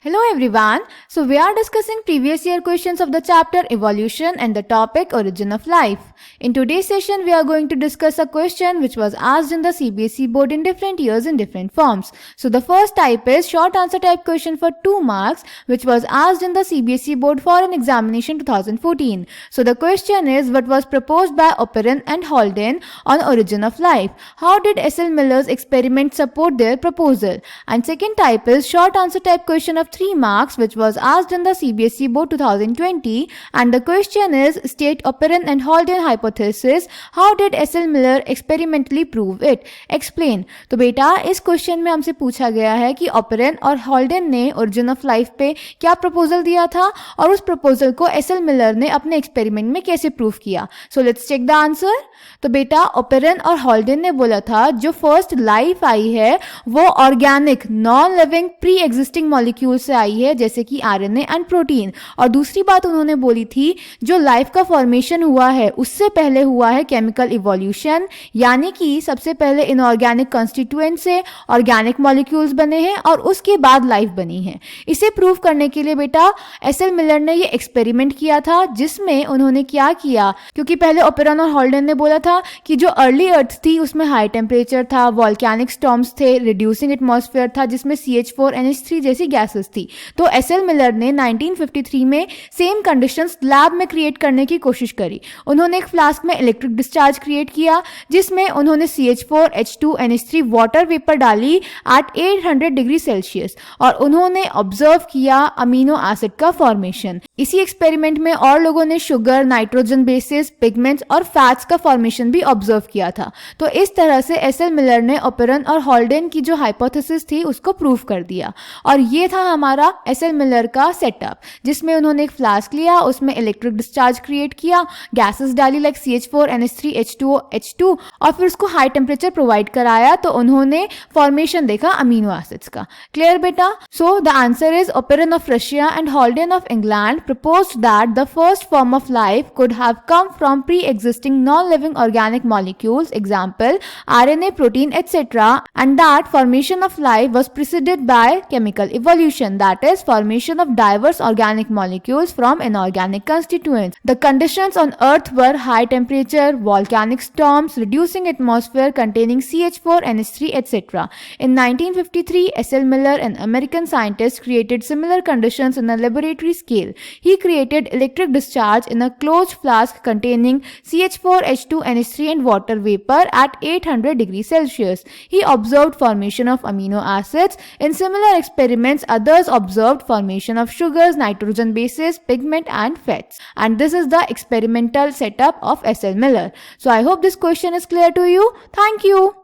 Hello everyone. So we are discussing previous year questions of the chapter Evolution and the topic Origin of Life. In today's session we are going to discuss a question which was asked in the CBSE board in different years in different forms. So the first type is short answer type question for 2 marks which was asked in the CBSE board for an examination 2014. So the question is, what was proposed by Oparin and Haldane on origin of life? How did S.L. Miller's experiment support their proposal? And second type is short answer type question of 3 marks which was asked in the CBSE board 2020, and the question is, state Oparin and Haldane hypothesis. How did S.L. Miller experimentally prove it? Explain. तो बेटा इस question में हमसे पूछा गया है कि Oparin और हॉल्डेन ने ओरिजिन ऑफ लाइफ पे क्या प्रपोजल दिया था और उस प्रपोजल को एस.एल. मिलर ने अपने एक्सपेरिमेंट में कैसे प्रूव किया. So let's check the answer. तो बेटा ओपेरिन और हॉल्डेन ने बोला था जो फर्स्ट लाइफ आई है वो organic non living pre existing molecule से आई है, जैसे कि आरएनए एंड प्रोटीन. और दूसरी बात उन्होंने बोली थी जो लाइफ का फॉर्मेशन हुआ है उससे पहले हुआ है केमिकल इवोल्यूशन, यानी कि सबसे पहले इनऑर्गेनिक कॉन्स्टिट्यूएंट से ऑर्गेनिक मॉलिक्यूल्स बने हैं और उसके बाद लाइफ बनी है. इसे प्रूव करने के लिए बेटा एस.एल. मिलर ने ये एक्सपेरिमेंट किया था, जिसमें उन्होंने क्या किया, क्योंकि पहले ओपेरिन और हॉल्डेन ने बोला था कि जो अर्ली अर्थ थी उसमें हाई टेम्परेचर था, वॉल्केनिक स्टॉर्म्स थे, रिड्यूसिंग एटमॉस्फेयर था जिसमें CH4NH3 जैसी गैसेस थी. तो एस.एल. मिलर ने 1953 में सेम कंडीशंस लैब में क्रिएट करने की कोशिश करी. उन्होंने एक फ्लास्क में इलेक्ट्रिक डिस्चार्ज क्रिएट किया जिसमें उन्होंने CH4H2NH3 वाटर वेपर डाली एट 800 डिग्री सेल्सियस और उन्होंने ऑब्जर्व किया अमीनो एसिड का फॉर्मेशन. इसी एक्सपेरिमेंट में और लोगों ने शुगर, नाइट्रोजन बेसिस, पिगमेंट्स और फैट्स का फॉर्मेशन भी ऑब्जर्व किया था. तो इस तरह से एस.एल. मिलर ने ओपेरिन और हॉल्डेन की जो हाइपोथेसिस थी उसको प्रूव कर दिया. और ये था हमारा एस.एल. मिलर का सेटअप, जिसमें उन्होंने एक फ्लास्क लिया, उसमें इलेक्ट्रिक डिस्चार्ज क्रिएट किया, गैसेस डाली लाइक CH4NH3 H2O H2 और फिर उसको हाई टेम्परेचर प्रोवाइड कराया तो उन्होंने फॉर्मेशन देखा अमीनो एसिड्स का. क्लियर बेटा? So the answer is Oparin of Russia and Haldane of England proposed that the first form of life could have come from pre-existing non-living organic molecules, example RNA, protein, etc., and that formation of life was preceded by chemical evolution, that is formation of diverse organic molecules from inorganic constituents. The conditions on earth were high temperature, volcanic storms, reducing atmosphere containing CH4NH3, etc. In 1953, S.L. Miller, an American scientist, created similar conditions in a laboratory scale. He created electric discharge in a closed flask containing CH4H2NH3 and water vapor at 800 degrees Celsius. He observed formation of amino acids. In similar experiments, others observed formation of sugars, nitrogen bases, pigment and fats. And this is the experimental setup of S.L. Miller. So I hope this question is clear to you. Thank you.